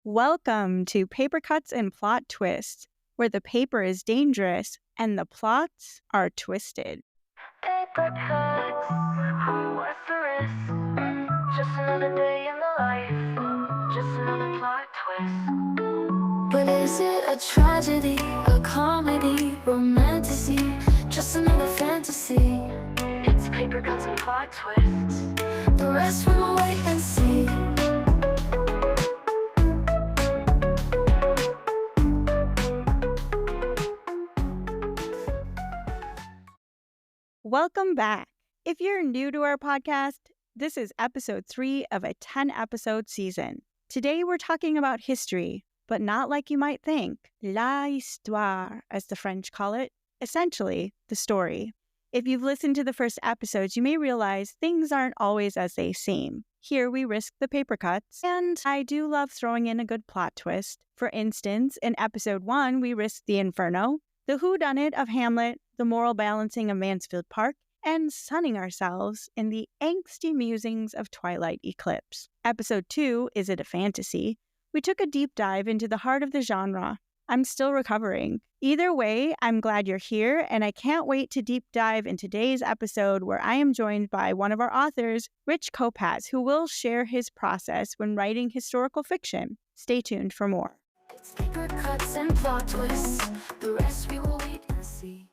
Welcome to Paper Cuts and Plot Twists, where the paper is dangerous and the plots are twisted. Paper cuts, what's the risk? Just another day in the life, just another plot twist. But is it a tragedy, a comedy, romantasy, just another fantasy? It's paper cuts and plot twists. The rest we will wait and see. Welcome back. If you're new to our podcast, this is episode 3 of a 10-episode season. Today we're talking about history, but not like you might think. La histoire, as the French call it. Essentially, the story. If you've listened to the first episodes, you may realize things aren't always as they seem. Here we risk the paper cuts, and I do love throwing in a good plot twist. For instance, in episode 1, we risked the Inferno, the whodunit of Hamlet, the moral balancing of Mansfield Park, and sunning ourselves in the angsty musings of Twilight Eclipse. Episode 2, Is It a Fantasy? We took a deep dive into the heart of the genre. I'm still recovering. Either way, I'm glad you're here, and I can't wait to deep dive in today's episode where I am joined by one of our authors, Rich Kopacz, who will share his process when writing historical fiction. Stay tuned for more. It's paper cuts and plot twists. The rest we will wait and see.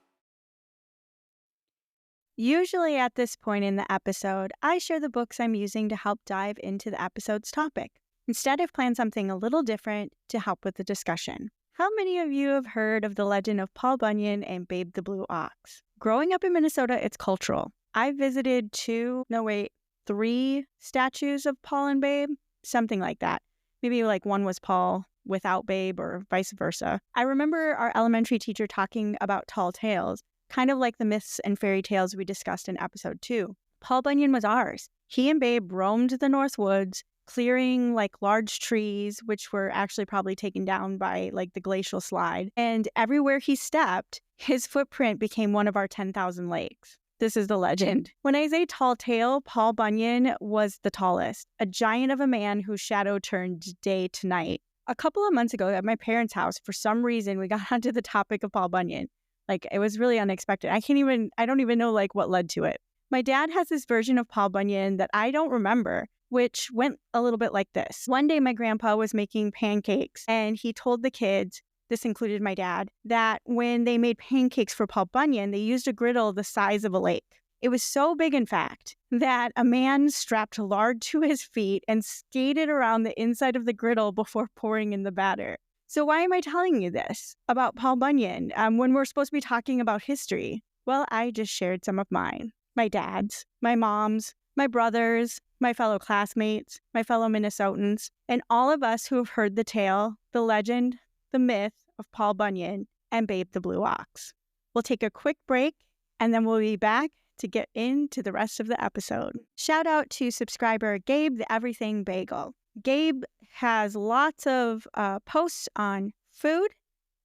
Usually at this point in the episode, I share the books I'm using to help dive into the episode's topic. Instead, I've planned something a little different to help with the discussion. How many of you have heard of the legend of Paul Bunyan and Babe the Blue Ox? Growing up in Minnesota, it's cultural. I visited 3 statues of Paul and Babe, something like that. Maybe like one was Paul without Babe or vice versa. I remember our elementary teacher talking about tall tales, kind of like the myths and fairy tales we discussed in episode 2. Paul Bunyan was ours. He and Babe roamed the North Woods, clearing like large trees, which were actually probably taken down by like the glacial slide. And everywhere he stepped, his footprint became one of our 10,000 lakes. This is the legend. When I say tall tale, Paul Bunyan was the tallest, a giant of a man whose shadow turned day to night. A couple of months ago at my parents' house, for some reason, we got onto the topic of Paul Bunyan. Like, it was really unexpected. I don't even know like what led to it. My dad has this version of Paul Bunyan that I don't remember, which went a little bit like this. One day, my grandpa was making pancakes, and he told the kids, this included my dad, that when they made pancakes for Paul Bunyan, they used a griddle the size of a lake. It was so big, in fact, that a man strapped lard to his feet and skated around the inside of the griddle before pouring in the batter. So why am I telling you this about Paul Bunyan when we're supposed to be talking about history? Well, I just shared some of mine. My dad's, my mom's, my brother's, my fellow classmates, my fellow Minnesotans, and all of us who have heard the tale, the legend, the myth of Paul Bunyan and Babe the Blue Ox. We'll take a quick break, and then we'll be back to get into the rest of the episode. Shout out to subscriber Gabe the Everything Bagel. Gabe has lots of posts on food,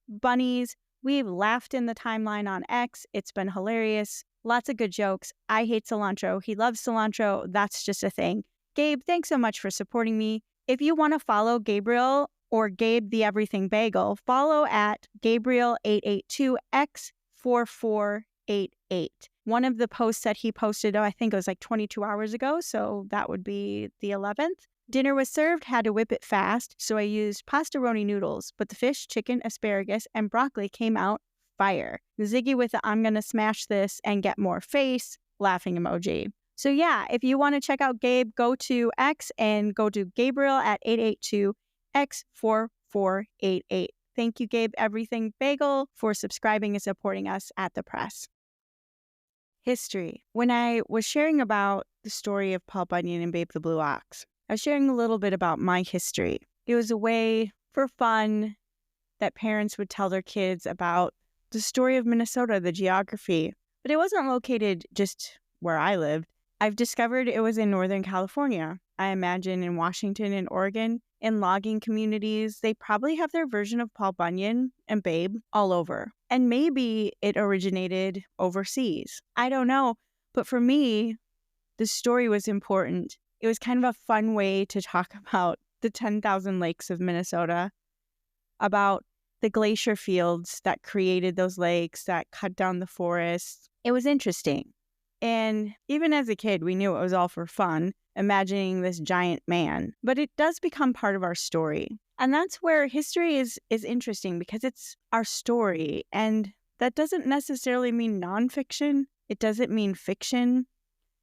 bunnies. We've laughed in the timeline on X. It's been hilarious. Lots of good jokes. I hate cilantro. He loves cilantro. That's just a thing. Gabe, thanks so much for supporting me. If you want to follow Gabriel or Gabe the Everything Bagel, follow at Gabriel882X4488. One of the posts that he posted, I think it was like 22 hours ago, so that would be the 11th. Dinner was served, had to whip it fast, so I used pastaroni noodles, but the fish, chicken, asparagus, and broccoli came out fire. Ziggy with the I'm gonna smash this and get more face, laughing emoji. So yeah, if you want to check out Gabe, go to X and go to Gabriel at 882X4488. Thank you, Gabe Everything Bagel, for subscribing and supporting us at the press. History. When I was sharing about the story of Paul Bunyan and Babe the Blue Ox, I was sharing a little bit about my history. It was a way for fun that parents would tell their kids about the story of Minnesota, the geography. But it wasn't located just where I lived. I've discovered it was in Northern California. I imagine in Washington and Oregon, in logging communities, they probably have their version of Paul Bunyan and Babe all over. And maybe it originated overseas. I don't know. But for me, the story was important. It was kind of a fun way to talk about the 10,000 lakes of Minnesota, about the glacier fields that created those lakes, that cut down the forests. It was interesting. And even as a kid, we knew it was all for fun, imagining this giant man. But it does become part of our story. And that's where history is interesting, because it's our story. And that doesn't necessarily mean nonfiction. It doesn't mean fiction.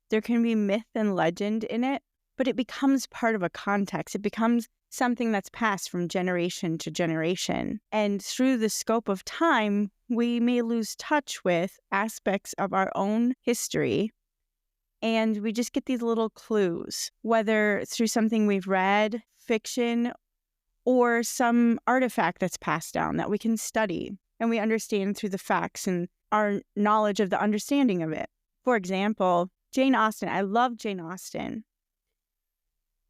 There can be myth and legend in it, but it becomes part of a context. It becomes something that's passed from generation to generation. And through the scope of time, we may lose touch with aspects of our own history. And we just get these little clues, whether through something we've read, fiction, or some artifact that's passed down that we can study and we understand through the facts and our knowledge of the understanding of it. For example, Jane Austen. I love Jane Austen.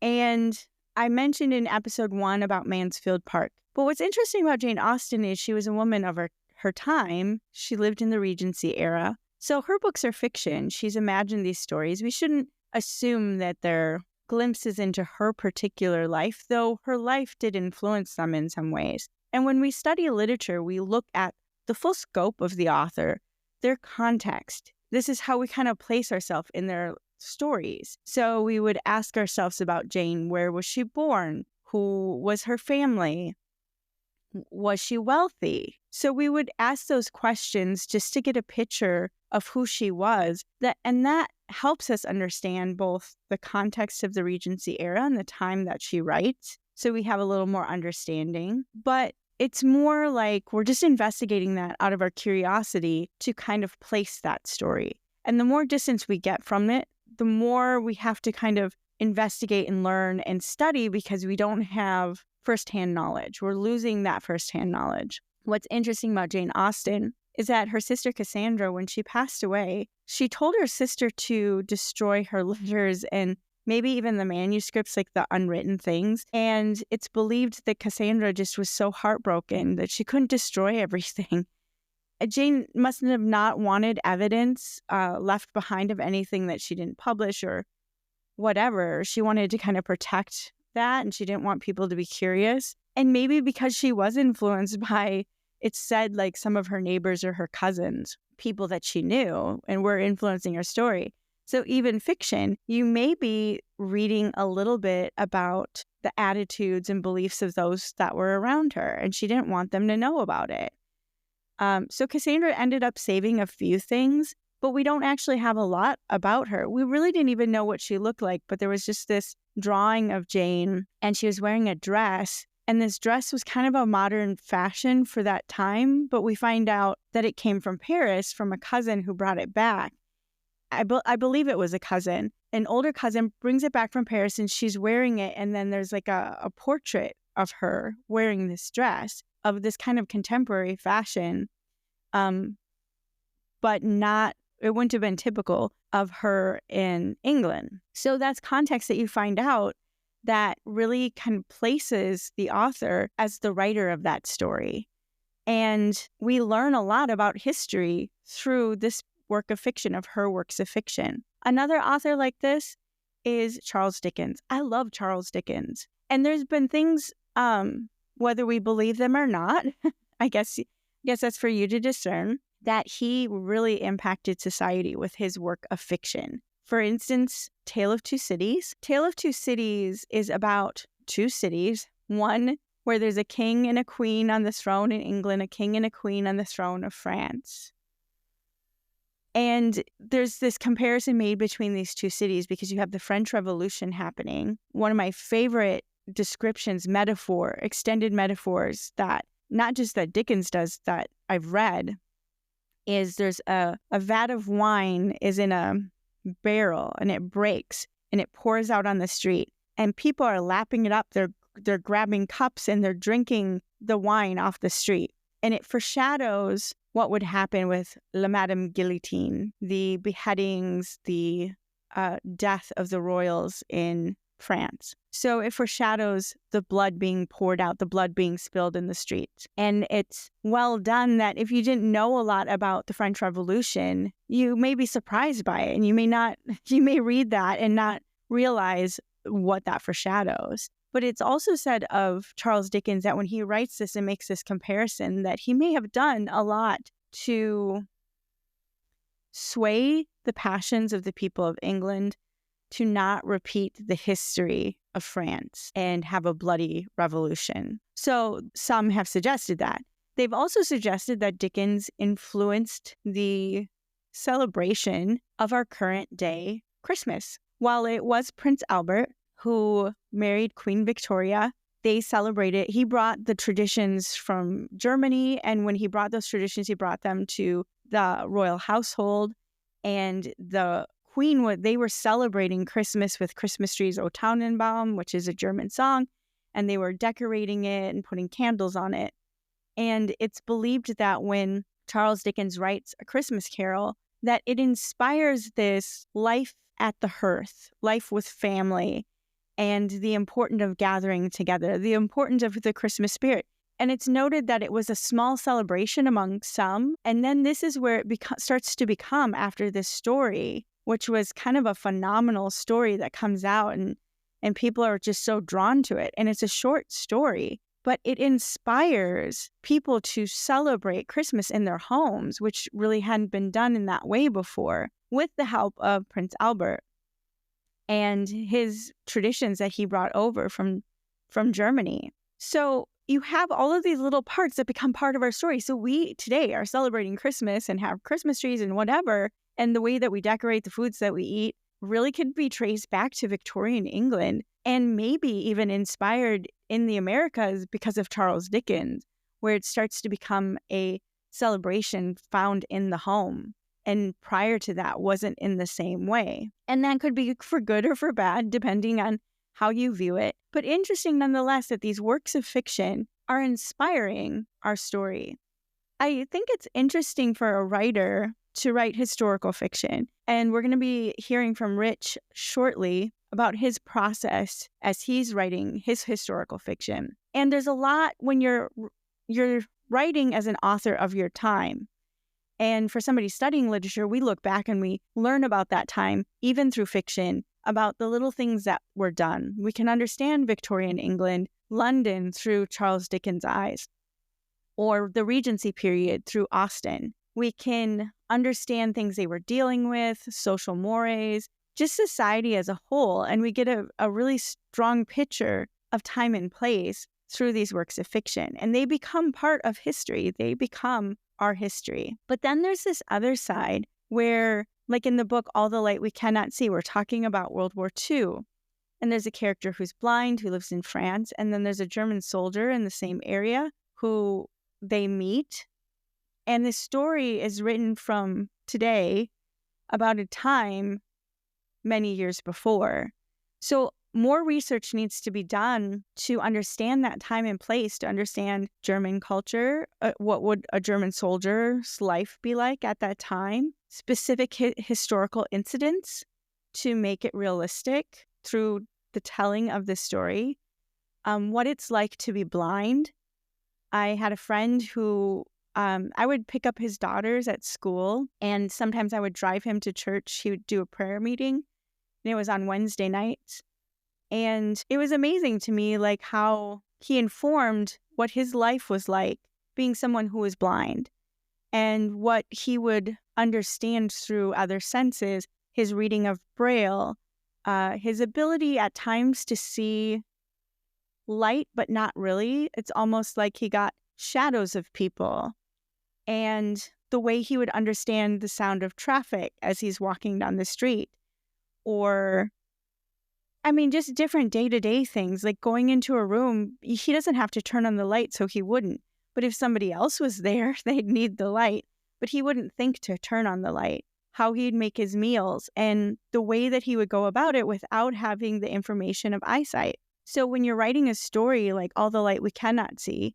And I mentioned in episode 1 about Mansfield Park. But what's interesting about Jane Austen is she was a woman of her time. She lived in the Regency era. So her books are fiction. She's imagined these stories. We shouldn't assume that they're glimpses into her particular life, though her life did influence them in some ways. And when we study literature, we look at the full scope of the author, their context. This is how we kind of place ourselves in their stories. So we would ask ourselves about Jane. Where was she born? Who was her family? Was she wealthy? So we would ask those questions just to get a picture of who she was. That helps us understand both the context of the Regency era and the time that she writes. So we have a little more understanding. But it's more like we're just investigating that out of our curiosity to kind of place that story. And the more distance we get from it, the more we have to kind of investigate and learn and study, because we don't have firsthand knowledge. We're losing that firsthand knowledge. What's interesting about Jane Austen is that her sister Cassandra, when she passed away, she told her sister to destroy her letters and maybe even the manuscripts, like the unwritten things. And it's believed that Cassandra just was so heartbroken that she couldn't destroy everything. Jane must have not wanted evidence left behind of anything that she didn't publish or whatever. She wanted to kind of protect that, and she didn't want people to be curious. And maybe because she was influenced by, it's said, like some of her neighbors or her cousins, people that she knew, and were influencing her story. So even fiction, you may be reading a little bit about the attitudes and beliefs of those that were around her, and she didn't want them to know about it. So Cassandra ended up saving a few things, but we don't actually have a lot about her. We really didn't even know what she looked like, but there was just this drawing of Jane, and she was wearing a dress, and this dress was kind of a modern fashion for that time, but we find out that it came from Paris, from a cousin who brought it back. I believe it was a cousin. An older cousin brings it back from Paris, and she's wearing it, and then there's like a portrait of her wearing this dress of this kind of contemporary fashion, but it wouldn't have been typical of her in England. So that's context that you find out that really kind of places the author as the writer of that story. And we learn a lot about history through this work of fiction, of her works of fiction. Another author like this is Charles Dickens. I love Charles Dickens. And there's been things, whether we believe them or not, I guess that's for you to discern, that he really impacted society with his work of fiction. For instance, Tale of Two Cities. Tale of Two Cities is about two cities, one where there's a king and a queen on the throne in England, a king and a queen on the throne of France. And there's this comparison made between these two cities because you have the French Revolution happening. One of my favorite descriptions, extended metaphors that not just that Dickens does that I've read, is there's a vat of wine is in a barrel and it breaks and it pours out on the street and people are lapping it up. They're grabbing cups and they're drinking the wine off the street. And it foreshadows what would happen with La Madame Guillotine, the beheadings, the death of the royals in France. So it foreshadows the blood being poured out, the blood being spilled in the streets. And it's well done that if you didn't know a lot about the French Revolution, you may be surprised by it. And you may read that and not realize what that foreshadows. But it's also said of Charles Dickens that when he writes this and makes this comparison, that he may have done a lot to sway the passions of the people of England to not repeat the history of France and have a bloody revolution. So some have suggested that. They've also suggested that Dickens influenced the celebration of our current day Christmas. While it was Prince Albert who married Queen Victoria, they celebrated, he brought the traditions from Germany, and when he brought those traditions, he brought them to the royal household, and the Queen, they were celebrating Christmas with Christmas trees, O Tannenbaum, which is a German song, and they were decorating it and putting candles on it. And it's believed that when Charles Dickens writes A Christmas Carol, that it inspires this life at the hearth, life with family, and the importance of gathering together, the importance of the Christmas spirit. And it's noted that it was a small celebration among some. And then this is where it starts to become, after this story, which was kind of a phenomenal story that comes out, and people are just so drawn to it. And it's a short story, but it inspires people to celebrate Christmas in their homes, which really hadn't been done in that way before, with the help of Prince Albert and his traditions that he brought over from Germany. So you have all of these little parts that become part of our story. So we today are celebrating Christmas and have Christmas trees and whatever, and the way that we decorate the foods that we eat really could be traced back to Victorian England, and maybe even inspired in the Americas because of Charles Dickens, where it starts to become a celebration found in the home. And prior to that, wasn't in the same way. And that could be for good or for bad, depending on how you view it. But interesting nonetheless that these works of fiction are inspiring our story. I think it's interesting for a writer to write historical fiction. And we're going to be hearing from Rich shortly about his process as he's writing his historical fiction. And there's a lot when you're writing as an author of your time. And for somebody studying literature, we look back and we learn about that time, even through fiction, about the little things that were done. We can understand Victorian England, London through Charles Dickens' eyes, or the Regency period through Austen. We can understand things they were dealing with, social mores, just society as a whole, and we get a really strong picture of time and place through these works of fiction. And they become part of history. They become our history. But then there's this other side where, like in the book All the Light We Cannot See, we're talking about World War II. And there's a character who's blind, who lives in France. And then there's a German soldier in the same area who they meet. And this story is written from today about a time many years before. So more research needs to be done to understand that time and place, to understand German culture, what would a German soldier's life be like at that time, specific historical incidents to make it realistic through the telling of the story, what it's like to be blind. I had a friend who I would pick up his daughters at school, and sometimes I would drive him to church. He would do a prayer meeting, and it was on Wednesday nights. And it was amazing to me, like how he informed what his life was like being someone who was blind, and what he would understand through other senses, his reading of Braille, his ability at times to see light, but not really. It's almost like he got shadows of people, and the way he would understand the sound of traffic as he's walking down the street, or just different day-to-day things, like going into a room, he doesn't have to turn on the light, so he wouldn't. But if somebody else was there, they'd need the light, but he wouldn't think to turn on the light. How he'd make his meals, and the way that he would go about it without having the information of eyesight. So when you're writing a story like All the Light We Cannot See,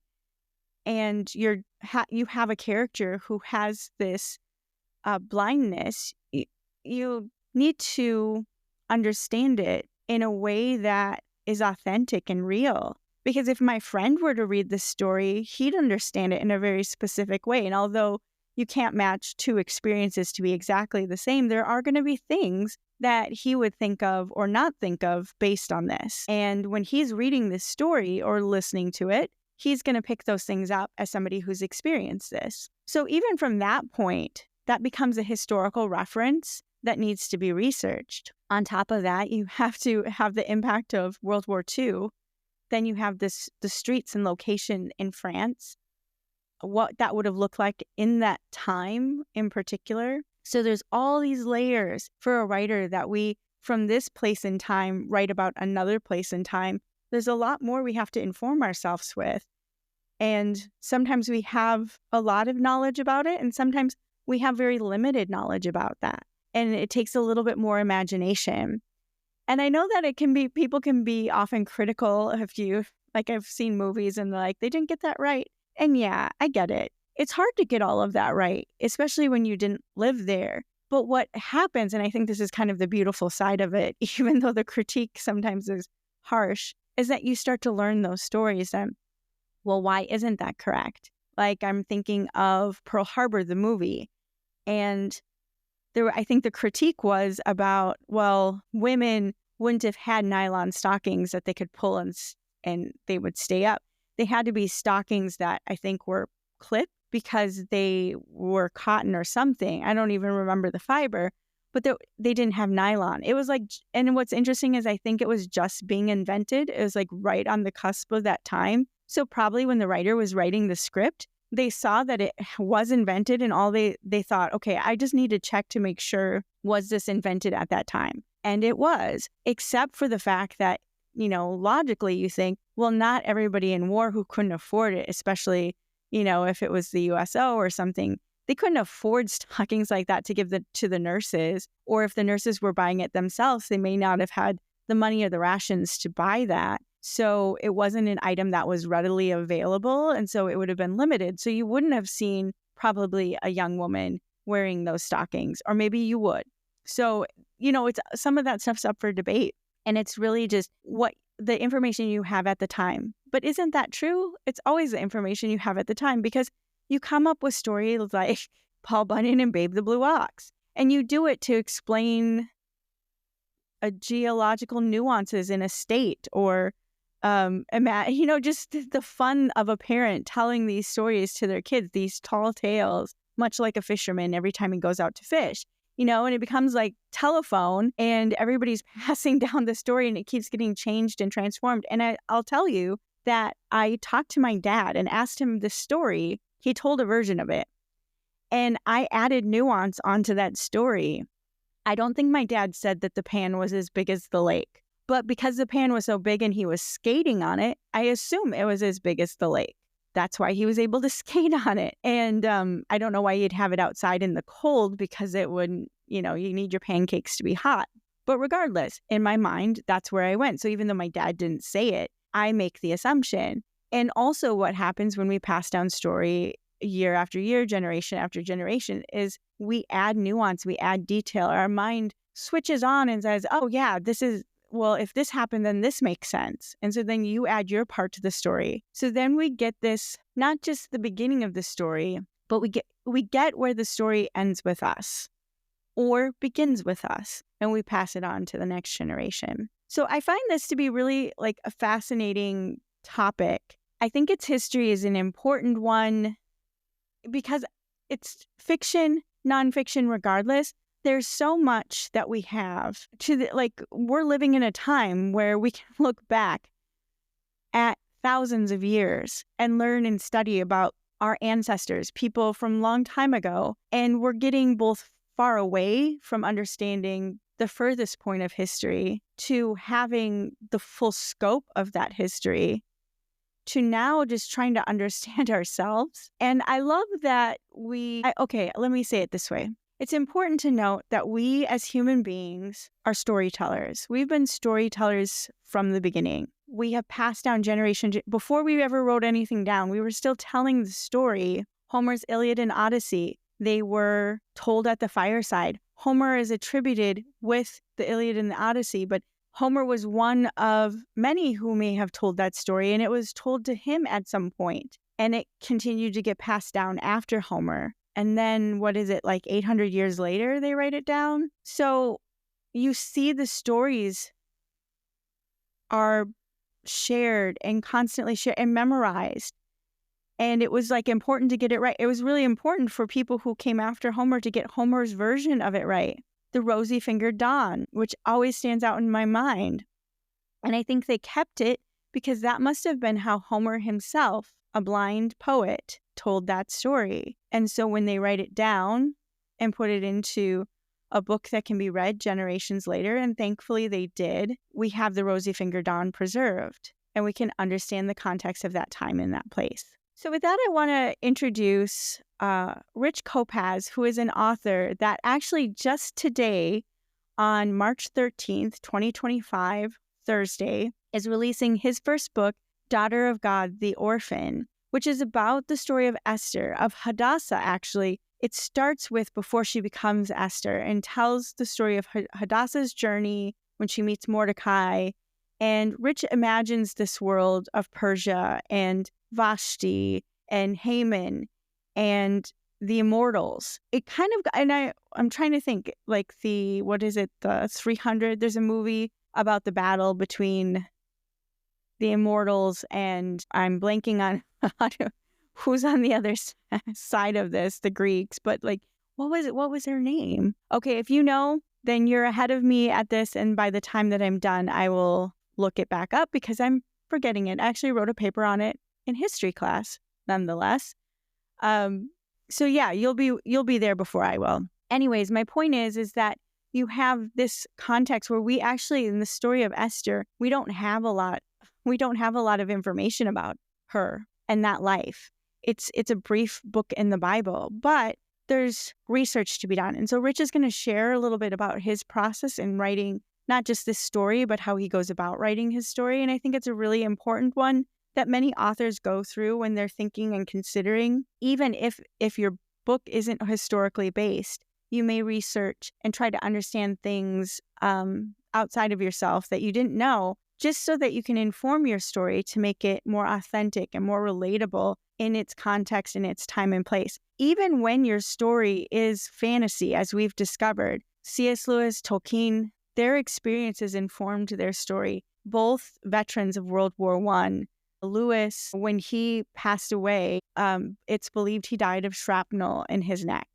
and you have a character who has this blindness, you need to understand it in a way that is authentic and real. Because if my friend were to read this story, he'd understand it in a very specific way. And although, you can't match two experiences to be exactly the same. There are going to be things that he would think of or not think of based on this. And when he's reading this story or listening to it, he's going to pick those things up as somebody who's experienced this. So even from that point, that becomes a historical reference that needs to be researched. On top of that, you have to have the impact of World War II. Then you have the streets and location in France, what that would have looked like in that time in particular. So there's all these layers for a writer that we, from this place in time, write about another place in time. There's a lot more we have to inform ourselves with. And sometimes we have a lot of knowledge about it, and sometimes we have very limited knowledge about that. And it takes a little bit more imagination. And I know that people can be often critical of you. Like I've seen movies and they're like, they didn't get that right. And yeah, I get it. It's hard to get all of that right, especially when you didn't live there. But what happens, and I think this is kind of the beautiful side of it, even though the critique sometimes is harsh, is that you start to learn those stories and, well, why isn't that correct? Like I'm thinking of Pearl Harbor, the movie, and I think the critique was about, well, women wouldn't have had nylon stockings that they could pull and they would stay up. They had to be stockings that I think were clipped because they were cotton or something. I don't even remember the fiber, but they didn't have nylon. It was like, and what's interesting is I think it was just being invented. It was like right on the cusp of that time. So probably when the writer was writing the script, they saw that it was invented and all they thought, okay, I just need to check to make sure, was this invented at that time? And it was, except for the fact that, logically you think, well, not everybody in war who couldn't afford it, especially, if it was the USO or something, they couldn't afford stockings like that to give to the nurses. Or if the nurses were buying it themselves, they may not have had the money or the rations to buy that. So it wasn't an item that was readily available. And so it would have been limited. So you wouldn't have seen probably a young woman wearing those stockings, or maybe you would. So, it's some of that stuff's up for debate. And it's really just what the information you have at the time. But isn't that true? It's always the information you have at the time, because you come up with stories like Paul Bunyan and Babe the Blue Ox, and you do it to explain geological nuances in a state, or just the fun of a parent telling these stories to their kids, these tall tales, much like a fisherman every time he goes out to fish, and it becomes like telephone and everybody's passing down the story and it keeps getting changed and transformed. And I'll tell you that I talked to my dad and asked him this story. He told a version of it and I added nuance onto that story. I don't think my dad said that the pan was as big as the lake. But because the pan was so big and he was skating on it, I assume it was as big as the lake. That's why he was able to skate on it. And I don't know why you'd have it outside in the cold, because it wouldn't, you need your pancakes to be hot. But regardless, in my mind, that's where I went. So even though my dad didn't say it, I make the assumption. And also what happens when we pass down story year after year, generation after generation, is we add nuance, we add detail. Our mind switches on and says, oh yeah, well, if this happened, then this makes sense. And so then you add your part to the story. So then we get this, not just the beginning of the story, but we get where the story ends with us or begins with us, and we pass it on to the next generation. So I find this to be really like a fascinating topic. I think its history is an important one because it's fiction, nonfiction regardless. There's so much that we have we're living in a time where we can look back at thousands of years and learn and study about our ancestors, people from long time ago. And we're getting both far away from understanding the furthest point of history to having the full scope of that history, to now just trying to understand ourselves. And I love that let me say it this way. It's important to note that we as human beings are storytellers. We've been storytellers from the beginning. We have passed down before we ever wrote anything down, we were still telling the story. Homer's Iliad and Odyssey, they were told at the fireside. Homer is attributed with the Iliad and the Odyssey, but Homer was one of many who may have told that story, and it was told to him at some point, and it continued to get passed down after Homer. And then, what is it, like 800 years later, they write it down? So you see the stories are shared and constantly shared and memorized. And it was like important to get it right. It was really important for people who came after Homer to get Homer's version of it right. The rosy-fingered dawn, which always stands out in my mind. And I think they kept it because that must have been how Homer himself, a blind poet, told that story. And so when they write it down and put it into a book that can be read generations later, and thankfully they did, we have the rosy-fingered dawn preserved, and we can understand the context of that time in that place. So with that, I want to introduce Rich Kopacz, who is an author that actually just today, on March 13th, 2025, Thursday, is releasing his first book, Daughter of God, the Orphan, which is about the story of Esther, of Hadassah, actually. It starts with before she becomes Esther and tells the story of Hadassah's journey when she meets Mordecai. And Rich imagines this world of Persia and Vashti and Haman and the immortals. It kind of, and I'm trying to think, like the 300? There's a movie about the battle between the immortals, and I'm blanking on who's on the other side of this, the Greeks, but like, what was her name? Okay, if you know, then you're ahead of me at this, and by the time that I'm done, I will look it back up because I'm forgetting it. I actually wrote a paper on it in history class, nonetheless. So yeah, you'll be there before I will. Anyways, my point is that you have this context where we actually, in the story of Esther, we don't have a lot of information about her and that life. It's a brief book in the Bible, but there's research to be done. And so Rich is going to share a little bit about his process in writing not just this story, but how he goes about writing his story. And I think it's a really important one that many authors go through when they're thinking and considering, even if your book isn't historically based, you may research and try to understand things outside of yourself that you didn't know, just so that you can inform your story to make it more authentic and more relatable in its context and its time and place. Even when your story is fantasy, as we've discovered, C.S. Lewis, Tolkien, their experiences informed their story. Both veterans of World War I. Lewis, when he passed away, it's believed he died of shrapnel in his neck.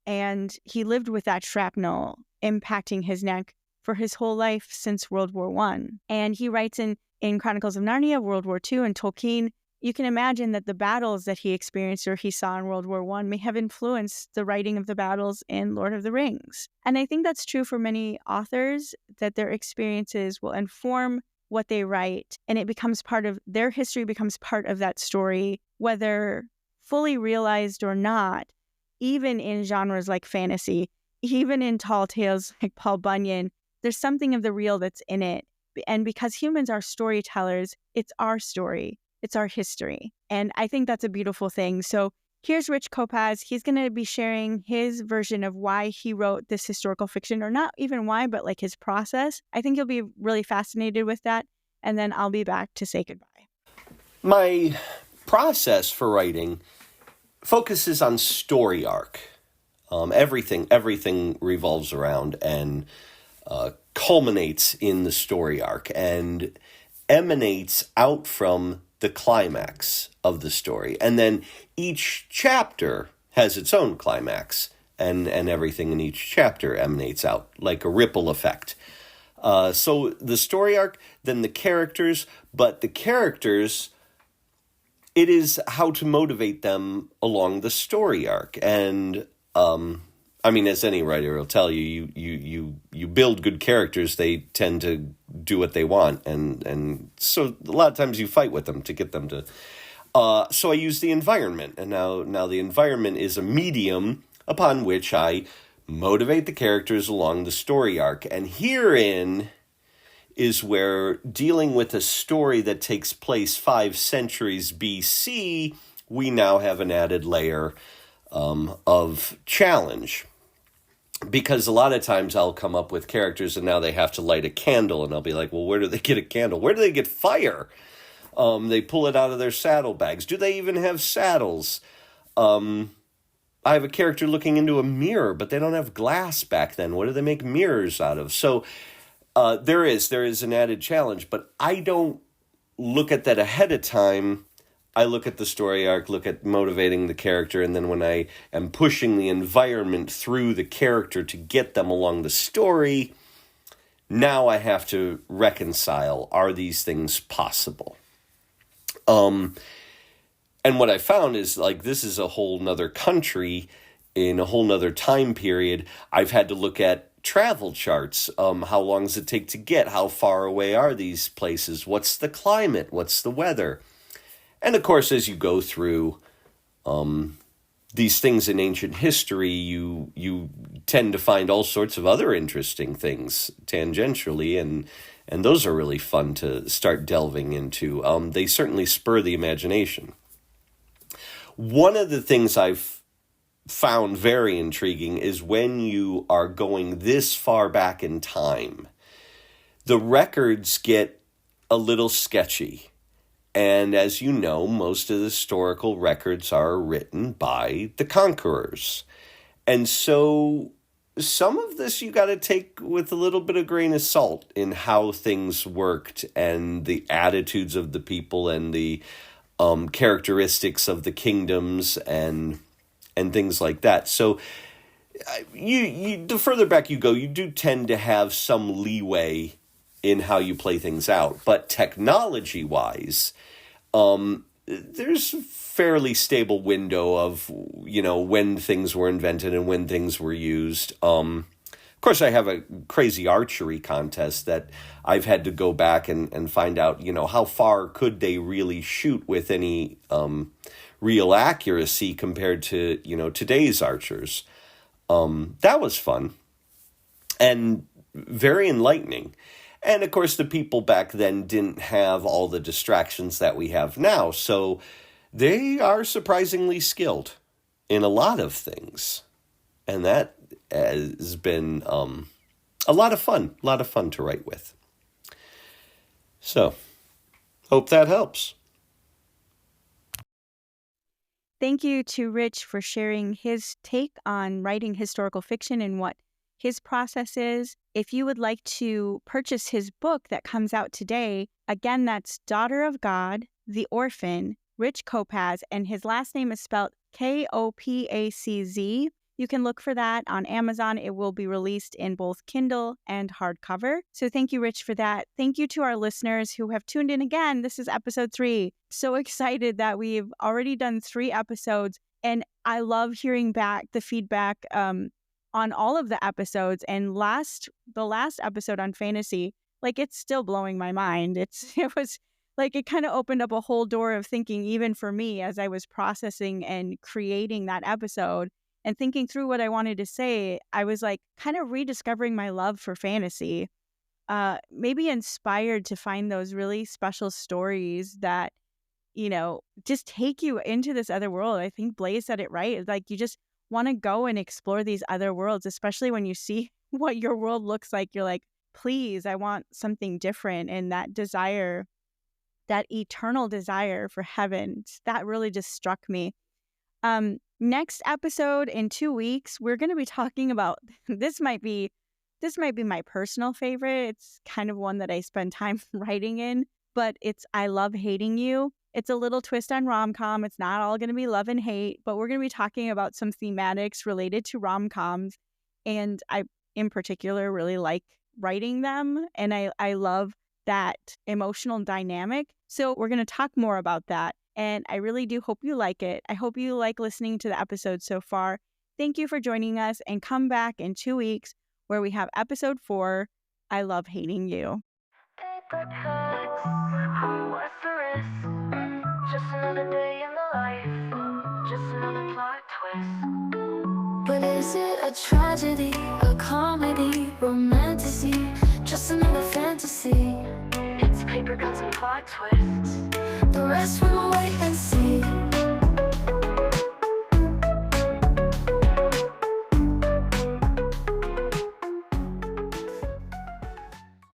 And he lived with that shrapnel impacting his neck for his whole life since World War I. And he writes in Chronicles of Narnia, World War II, and Tolkien, you can imagine that the battles that he experienced or he saw in World War I may have influenced the writing of the battles in Lord of the Rings. And I think that's true for many authors, that their experiences will inform what they write, and it becomes part of their history, becomes part of that story, whether fully realized or not. Even in genres like fantasy, even in tall tales like Paul Bunyan, there's something of the real that's in it. And because humans are storytellers, it's our story. It's our history. And I think that's a beautiful thing. So here's Rich Kopacz. He's going to be sharing his version of why he wrote this historical fiction, or not even why, but like his process. I think you'll be really fascinated with that. And then I'll be back to say goodbye. My process for writing focuses on story arc. Everything revolves around and culminates in the story arc and emanates out from the climax of the story. And then each chapter has its own climax, and everything in each chapter emanates out like a ripple effect. So the story arc, then the characters, but the characters, it is how to motivate them along the story arc. And I mean, as any writer will tell you, you build good characters, they tend to do what they want. And so a lot of times you fight with them to get them to... So I use the environment. And now the environment is a medium upon which I motivate the characters along the story arc. And herein is where, dealing with a story that takes place 5 centuries BC, we now have an added layer of challenge. Because a lot of times I'll come up with characters and now they have to light a candle, and I'll be like, well, where do they get a candle? Where do they get fire? They pull it out of their saddlebags. Do they even have saddles? I have a character looking into a mirror, but they don't have glass back then. What do they make mirrors out of? So there is an added challenge, but I don't look at that ahead of time. I look at the story arc, look at motivating the character, and then when I am pushing the environment through the character to get them along the story, now I have to reconcile, are these things possible? And what I found is, like, this is a whole nother country in a whole nother time period. I've had to look at travel charts. How long does it take to get? How far away are these places? What's the climate? What's the weather? And of course, as you go through these things in ancient history, you tend to find all sorts of other interesting things tangentially, and those are really fun to start delving into. They certainly spur the imagination. One of the things I've found very intriguing is when you are going this far back in time, the records get a little sketchy. And as you know, most of the historical records are written by the conquerors. And so some of this you got to take with a little bit of grain of salt in how things worked and the attitudes of the people and the characteristics of the kingdoms and things like that. So you the further back you go, you do tend to have some leeway in how you play things out. But technology-wise, there's a fairly stable window of, when things were invented and when things were used. Of course, I have a crazy archery contest that I've had to go back and find out, how far could they really shoot with any real accuracy compared to, today's archers. That was fun and very enlightening. And of course, the people back then didn't have all the distractions that we have now. So they are surprisingly skilled in a lot of things. And that has been a lot of fun to write with. So, hope that helps. Thank you to Rich for sharing his take on writing historical fiction and what his process is. If you would like to purchase his book that comes out today, again, that's Daughter of God, The Orphan, Rich Kopacz, and his last name is spelled Kopacz. You can look for that on Amazon. It will be released in both Kindle and hardcover. So thank you, Rich, for that. Thank you to our listeners who have tuned in again. This is episode 3. So excited that we've already done 3 episodes. And I love hearing back the feedback on all of the episodes. And the last episode on fantasy, it's still blowing my mind. It was it kind of opened up a whole door of thinking, even for me, as I was processing and creating that episode. And thinking through what I wanted to say, I was kind of rediscovering my love for fantasy, maybe inspired to find those really special stories that, just take you into this other world. I think Blaze said it right. You just want to go and explore these other worlds, especially when you see what your world looks like. You're like, please, I want something different. And that desire, that eternal desire for heaven, that really just struck me. Next episode in 2 weeks, we're going to be talking about, this might be my personal favorite. It's kind of one that I spend time writing in, but it's I Love Hating You. It's a little twist on rom-com. It's not all going to be love and hate, but we're going to be talking about some thematics related to rom-coms. And I, in particular, really like writing them. And I love that emotional dynamic. So we're going to talk more about that. And I really do hope you like it. I hope you like listening to the episode so far. Thank you for joining us, and come back in 2 weeks where we have episode 4, I Love Hating You. What's the risk? Just another day in the life, just another plot twist. But is it a tragedy, a comedy, romantasy, just another fantasy? It's paper cuts and plot twists. The rest run away